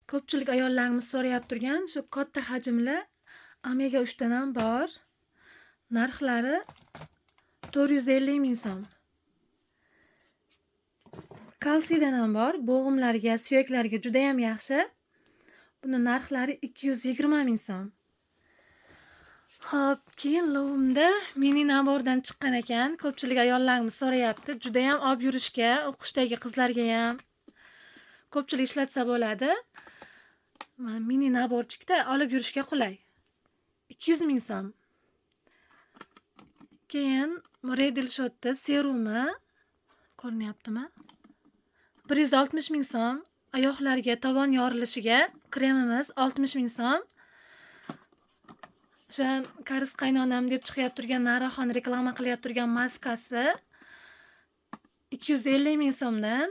Ko'pchilik ayollarimiz so'rayib turgan shu katta hajmli omega 3 dan ham bor. Narxlari 450 ming so'm. Kalsiydan ham bor. Bo'g'imlarga, suyaklarga juda ham yaxshi. Buni narxlari 220 ming so'm. Xo'p, keyin lovimda mini nabordan chiqqan ekan. Ko'pchilik ayollarimiz so'rayapti. Juda ham olib yurishga, o'qishdagi qizlarga ham ko'pchilik ishlatsa bo'ladi. Mini naborchikda olib yurishga qulay. 200 ming so'm. Keyin Redil Shot'da serumi ko'rinyaptimi? 160 ming so'm. Oyoqlarga, tovon yorilishiga kremimiz 60 ming so'm. O'sha karis qaynonam deb chiqyap turgan Naraxon reklama qilyap turgan maskasi 250 ming so'mdan.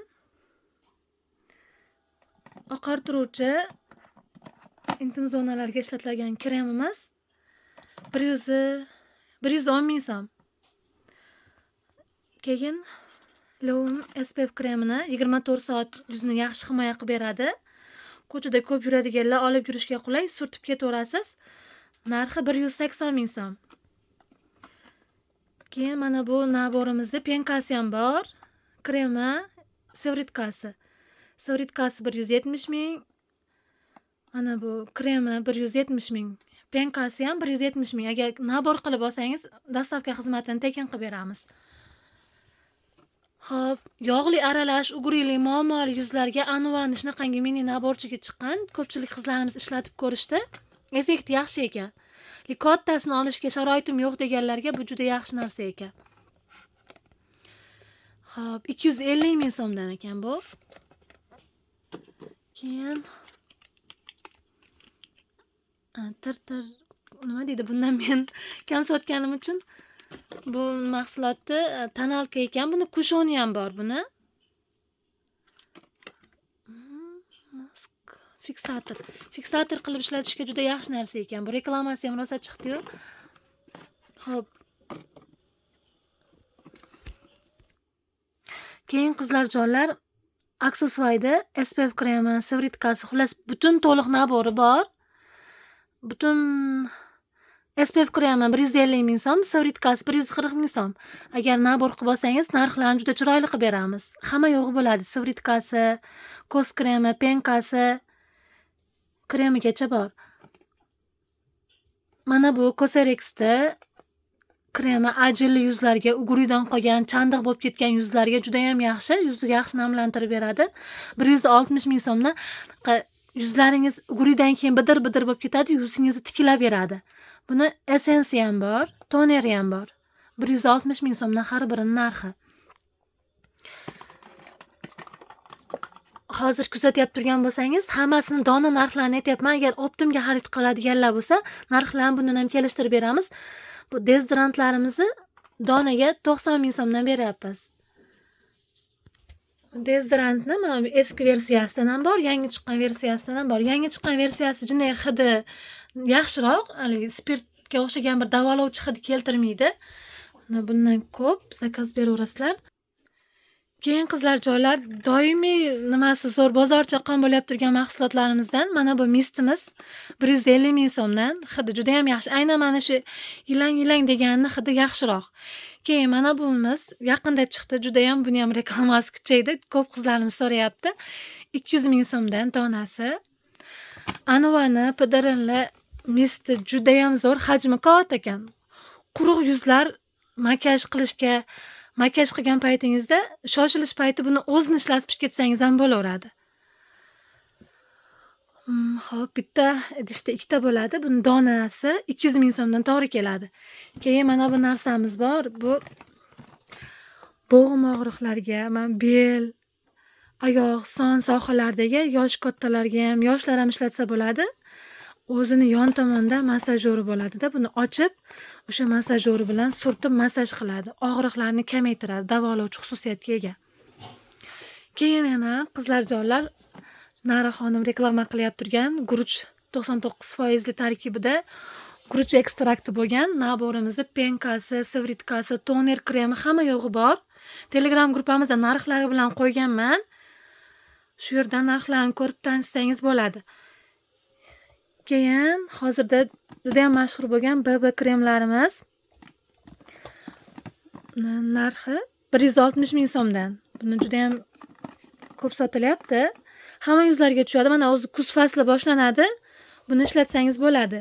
Oqartiruvchi intim zonalarga ishlatilgan kremimiz 110 ming so'm. Keyin Lovim SPF kremini 24 soat yuzni yaxshi himoya qilib beradi. Ko'chada ko'p yuradiganlar olib yurishga qulay, surtib ketaverasiz. Narxi 180 ming so'm. Keyin mana bu naborimizda penkasi ham bor. Kremi, sevritkasi. Sevritkasi 170 ming. Mana bu kremi 170 ming. Penkasi ham 170 ming. Agar nabor qilib olsangiz, dastavka xizmatini tekin qilib beramiz. Xo'p, yog'li aralash, ugurili, muammoli yuzlarga Anuvani shunaqangi mini naborchiga chiqqan. Ko'pchilik qizlarimiz ishlatib ko'rishdi. Effekt yaxshi ekan. Kattasini olishga sharoitim yo'q deganlarga bu juda yaxshi narsa ekan. Xo'p, 250 ming so'mdan ekan bu. Keyin nima deydi, bundan men kam sotganim uchun bu mahsulotni tonalka ekan. Buni kushoni ham bor buni. Fiksator qilib ishlatishga juda yaxshi narsa ekan. Bu reklamasi ham rosa chiqdi-yu. Xo'p. Keyin qizlarjonlar aksessuarda SPF kremi, sevritkasi, xullas butun to'liq nabori bor. Butun SPF kremi 150 ming so'm, sevritkasi 140 ming so'm. Agar nabor qilib olsangiz, narxlarni juda chiroyli qilib beramiz. Hamma yo'g'i bo'ladi. Sevritkasi, ko'z kremi, penkasi, kremigacha bor. Mana bu Cosrx'da kremi ajinli yuzlarga, uguridan qolgan, chandiq bo'lib ketgan yuzlarga juda ham yaxshi. Yuzni yaxshi namlantirib beradi. 160 ming so'mdan yuzlaringiz uguridan keyin bidir-bidir bo'lib ketadi, yuzingizni tiklab beradi. Buni essensi ham bor, toneri ham bor. 160 ming so'mdan har birining narxi. Hozir kuzatyap turgan bo'lsangiz, hammasini dona narxlarini aytyapman. Agar Optimga xarid qiladiganlar bo'lsa, narxlarni bundan ham kelishtirib beramiz. Bu dezodorantlarimizni donaga 90 ming so'mdan beryapmiz. Dezodorantni mana bu eski versiyasidan ham bor, yangi chiqqan versiyasidan ham bor. Yangi chiqqan versiyasi jinay hidi yaxshiroq, spirtga o'xshagan bir davolovchi hid keltirmaydi. Bundan ko'p zakaz beraverasizlar. Keyin qizlarjonlar, doimiy nimasi zo'r bozorcha qon bo'lib turgan mahsulotlarimizdan mana bu mistimiz 150 ming so'mdan. Hidi juda ham yaxshi. Aynan mana shu yilang deganni hidi yaxshiroq. Keyin mana buyimiz yaqinda chiqdi. Juda ham buni ham reklamasi kuchaydi. Ko'p qizlarimiz so'rayapti. 200 ming so'mdan donasi. Anuvani pidirinli misti juda ham zo'r, hajmi katta ekan. Quruq yuzlar makiyaj qilgan paytingizda, shoshilish payti buni o'zini ishlatib ketsangiz ham bo'laveradi. Xo'p, bitta idishda ikkita bo'ladi. Buni donasi 200 ming so'mdan to'g'ri keladi. Keyin mana bu narsamiz bor. Bu bo'g'im og'riqlarga, bel, oyoq, son sohalardagi yosh kattalarga ham, yoshlar ham ishlatsa bo'ladi. O'zini yon tomonda massajori bo'ladi-da, buni ochib, o'sha massajori bilan surtib massaj qiladi. Og'riqlarni kamaytiradi, davolovchi xususiyatga ega. Keyin yana qizlarjonlar Naraxonim reklama qilyap turgan guruch 99% tarkibida guruch ekstrakti bo'lgan naborimizni penkasi, sevritkasi, toner kremi hamma yo'g'i bor. Telegram gruppamizda narxlari bilan qo'yganman. Shu yerdan narxlarni ko'rib tanishsangiz bo'ladi. Keyin hozirda juda ham mashhur bo'lgan BB kremlarimiz. Narxi 160 ming so'mdan. Buni juda ham ko'p sotilyapti. Hamma yuzlarga tushadi. Mana o'zi kuz fasli boshlanadi. Buni ishlatsangiz bo'ladi.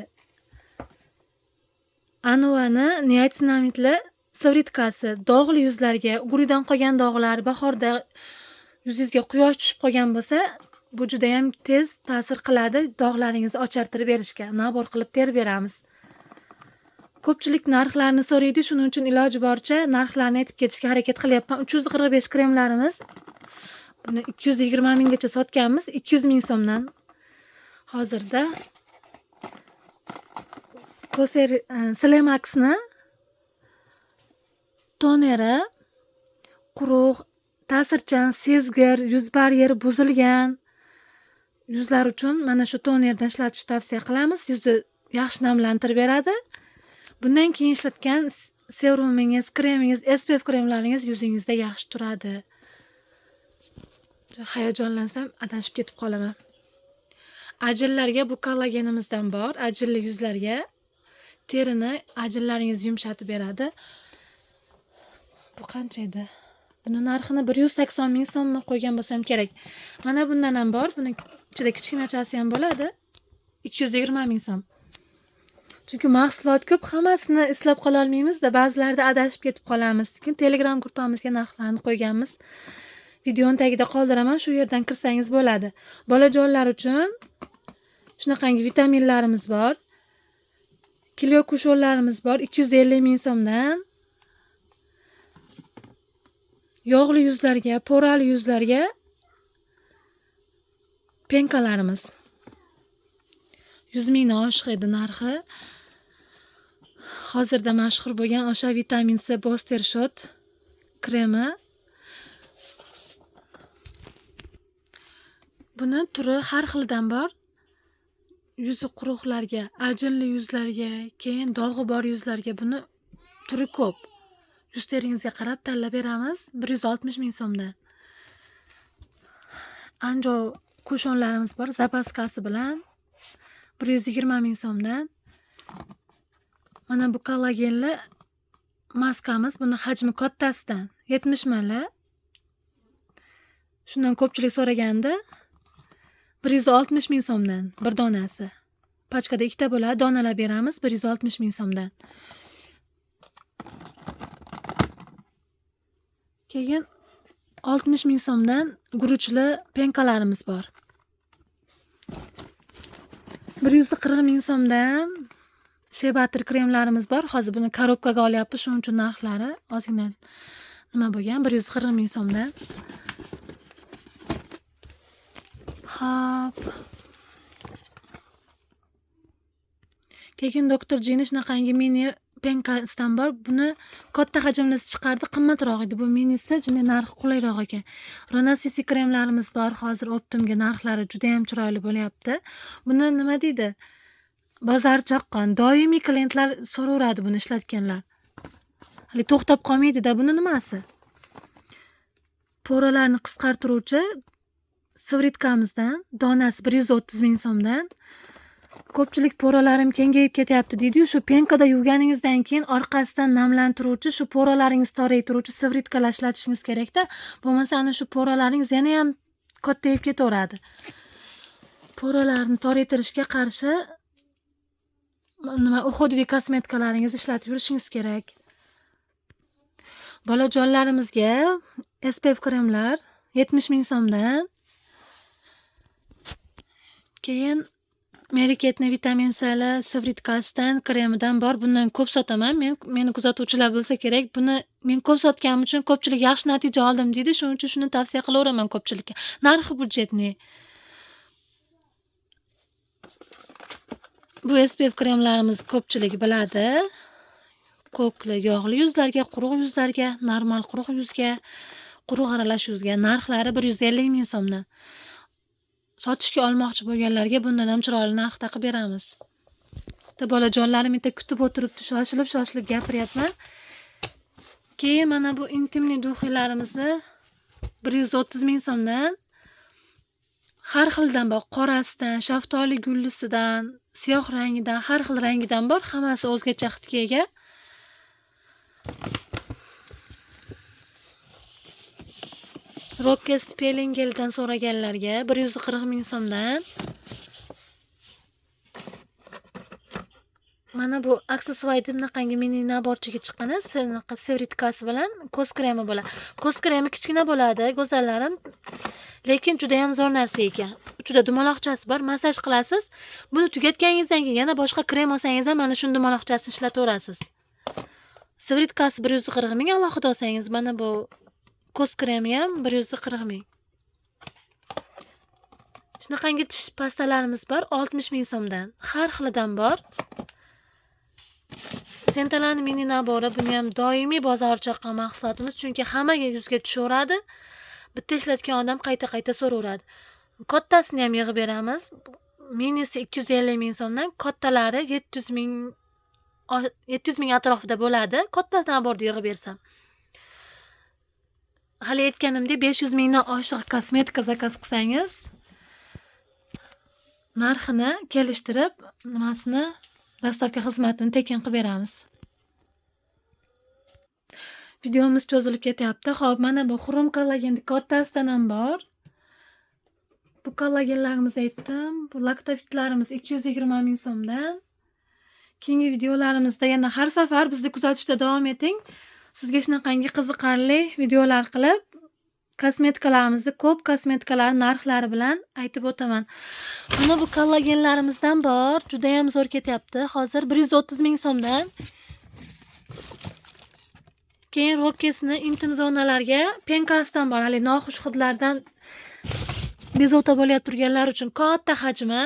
Anovani niatinamidli savritkasi dog'li yuzlarga, uguridan qolgan dog'lar, bahorda yuzingizga quyosh tushib qolgan bo'lsa, bu juda ham tez ta'sir qiladi dog'laringizni ochartirib berishga. Nabor qilib terib beramiz. Ko'pchilik narxlarni so'raydi, shuning uchun iloji boricha narxlarni aytib ketishga harakat qilyapman. 345 kremlarimiz. Buni 220 minggacha sotganmiz, 200 ming so'mdan. Hozirda Slemaxni toneri quruq, ta'sirchan, sezgir, yuz baryeri buzilgan yuzlar uchun mana shu tonerdan ishlatishni tavsiya qilamiz. Yuzni yaxshi namlantirib beradi. Bundan keyin ishlatgan serumingiz, kremingiz, SPF kremlaringiz yuzingizda yaxshi turadi. Hayajonlansam adashib ketib qolaman. Ajinlarga bu kollagenimizdan bor. Ajinli yuzlarga terini, ajinlaringizni yumshatib beradi. Bu qancha edi? Buni narxini 180 ming so'mmi qo'ygan bo'lsam kerak. Mana bundan ham bor. Buni ichida kichkinachasi ham bo'ladi. 220 ming so'm. Chunki mahsulot ko'p, hammasini eslab qola olmaymiz-da, ba'zilarda adashib ketib qolamiz. Lekin Telegram gruppamizga narxlarni qo'yganmiz. Videoning tagida qoldiraman, shu yerdan kirsangiz bo'ladi. Bolajonlar uchun shunaqangi vitaminlarimiz bor. Kilo kushonlarimiz bor 250 ming so'mdan. Yog'li yuzlarga, porali yuzlarga penkalarimiz 100 mingdan oshiq edi narxi. Hozirda mashhur bo'lgan o'sha vitamin C Booster Shot kremi. Buni turi har xildan bor. Yuzi quruqlarga, ajinli yuzlarga, keyin dog'i bor yuzlarga buni turi ko'p. Yuz teringizga qarab tanlab beramiz. 160 ming so'mdan. Anjo kushonlarimiz bor, zapaskasi bilan 120 ming so'mdan. Mana bu kollagenli maskamiz, buni hajmi kattasidan 70 ml. Shundan ko'pchilik so'raganda 160 ming so'mdan bir donasi. Pachkada ikkita bo'ladi, donalab beramiz 160 ming so'mdan. Keyin 60 ming so'mdan guruchli penkalarimiz bor. 140 ming so'mdan Shea Butter kremlarimiz bor. Hozir buni korobkaga olyapmiz, shuning uchun narxlari ozgina nima bo'lgan, 140 ming so'mdan. Hop. Keyin Dr. Jini shunaqangi mini penkasidan bor. Buni katta hajmlisi chiqardi, qimmatroq edi. Bu minisi jini narxi qulayroq ekan. Ronasisi kremlarimiz bor. Hozir Optimga narxlari juda ham chiroyli bo'lyapti. Buni nima deydi? Bozor chaqqon. Doimiy klientlar so'raveradi buni ishlatganlar. Hali to'xtab qolmaydi-da, buni nimasi? Poralarni qisqartiruvchi savritkamizdan donasi 130 ming so'mdan. Ko'pchilik poralarim kengayib ketyapti deydi-yu, shu penkada yuvganingizdan keyin orqasidan namlantiruvchi, shu poralaringizni toraytiruvchi savritkalar ishlatishingiz kerak-da. Bo'lmasa ana shu poralaringiz yana ham kattayib ketaveradi. Poralarni toraytirishga qarshi uходовый kosmetikalaringizni ishlatib yurishingiz kerak. Bolajonlarimizga SPF kremlar 70 ming so'mdan. Keyin Meriketni vitamin C savritkasidan kremidan bor. Bundan ko'p sotaman. Meni kuzatuvchilar bilsa kerak. Buni men ko'p sotganim uchun ko'pchilik yaxshi natija oldim deydi. Shuning uchun shuni tavsiya qilaveraman ko'pchilikka. Narxi budjetni. Bu SPF kremlarimiz ko'pchilik biladi. Ko'kli, yog'li yuzlarga, quruq yuzlarga, normal quruq yuzga, quruq aralash yuzga narxlari 150 ming so'mdan. Sotishga olmoqchi bo'lganlarga bundan ham chiroyli narxda qilib beramiz. Bolajonlarim bitta kutib o'tiribdi, shoshilib gapiryapman. Keyin mana bu intimli duxiylarimizni 130 ming so'mdan. Har xildan bor, qorasidan, shaftoli gullisidan, siyoh rangidan, har xil rangidan bor. Hammasi o'zgacha hidga ega. Robka Spellingeldan so'raganlarga 140 ming so'mdan. Mana bu aksessuarda bunaqangi mini naborchiga chiqqan, sinaqa sevritkasi bilan ko'z kremi bo'ladi. Ko'z kremi kichkina bo'ladi, go'zallarim. Lekin juda ham zo'r narsa ekan. Uchida dumaloqchasi bor, massaj qilasiz. Buni tugatganingizdan keyin yana boshqa krem olsangiz ham mana shuni dumaloqchasini ishlataverasiz. Sevritkasi 140 ming, alohida olsangiz mana bu ko'z kremi ham 140 ming. Shunaqangi tish pastalarimiz bor 60 ming so'mdan. Har xilidan bor. Sentalani mini nabori, buni ham doimiy bozorcha qilgan mahsulotimiz, chunki hammaga yuzga tushaveradi. Bitta ishlatgan odam qayta-qayta so'raveradi. Kattasini ham yig'ib beramiz. Minisi 250 ming so'mdan, kattalari 700 ming atrofida bo'ladi. Katta naborni yig'ib bersam. Hali aytganimdek 500 mingdan oshiq kosmetika zakaz qilsangiz, narxini kelishtirib, nimasini dastavka xizmatini tekin qilib beramiz. Videomiz cho'zilib ketyapti. Xo'p, mana bu Xurum kollagenni kattasidan ham bor. Bu kollagenlarimiz aytdim. Bu laktofitlarimiz 220 ming so'mdan. Keyingi videolarimizda yana har safar bizni kuzatishda davom eting. Sizga shunaqangi qiziqarli videolar qilib, kosmetikalarimizni, ko'p kosmetikalar narxlari bilan aytib o'taman. Mana bu kollagenlarimizdan bor, juda ham zo'r ketyapti. Hozir 130 ming so'mdan. Keyin robkasini intim zonalarga penkasidan bor. Hali noxush hidlardan bezovta bo'layotib turganlar uchun katta hajmi.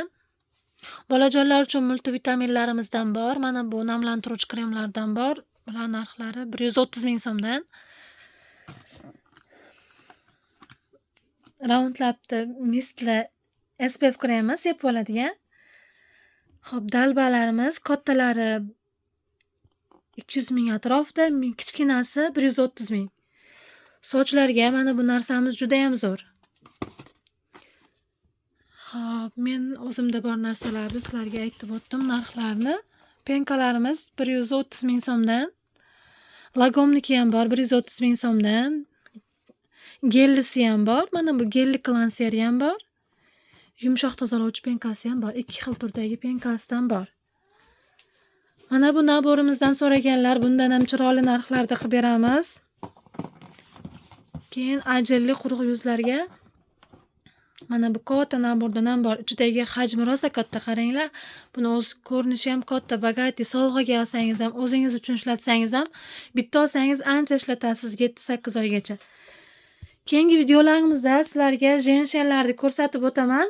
Bolajonlar uchun multivitaminlarimizdan bor. Mana bu namlantiruvchi kremlardan bor. Bular narxlari 130 ming so'mdan. Roundlab'da mistli SPF kremi sepib oladigan. Xo'p, dalbalarimiz kattalari 200 ming atrofida, kichkinasi 130 ming. Sochlarga mana bu narsamiz juda ham zo'r. Xo'p, men o'zimda bor narsalarni sizlarga aytib o'tdim narxlarni. Penkalarimiz 130 ming so'mdan. Lagomniki ham bor 130 ming so'mdan. Gellisi ham bor. Mana bu gelli klanseri ham bor. Yumshoq tozalovchi penkasi ham bor. Ikki xil turdagi penkasidan bor. Mana bu naborimizdan so'raganlar, bundan ham chiroyli narxlarda qilib beramiz. Keyin ajelli quruq yuzlarga mana bu katta nabordan ham bor. Ichidagi hajmi rosa katta, qaranglar. Buni o'z ko'rinishi ham katta, bagati, sovg'aga olsangiz ham, o'zingiz uchun ishlatsangiz ham, bitta olsangiz ancha ishlatasiz 7-8 oygacha. Keyingi videolarimizda sizlarga jenshenlarni ko'rsatib o'taman.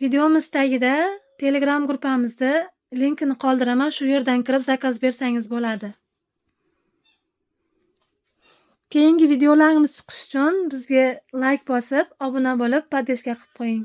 Videomiz tagida Telegram gruppamizni linkini qoldiraman, shu yerdan kirib zakaz bersangiz bo'ladi. Keyingi videolarimiz chiqish uchun bizga like bosib, obuna bo'lib, podpishka qilib qo'ying.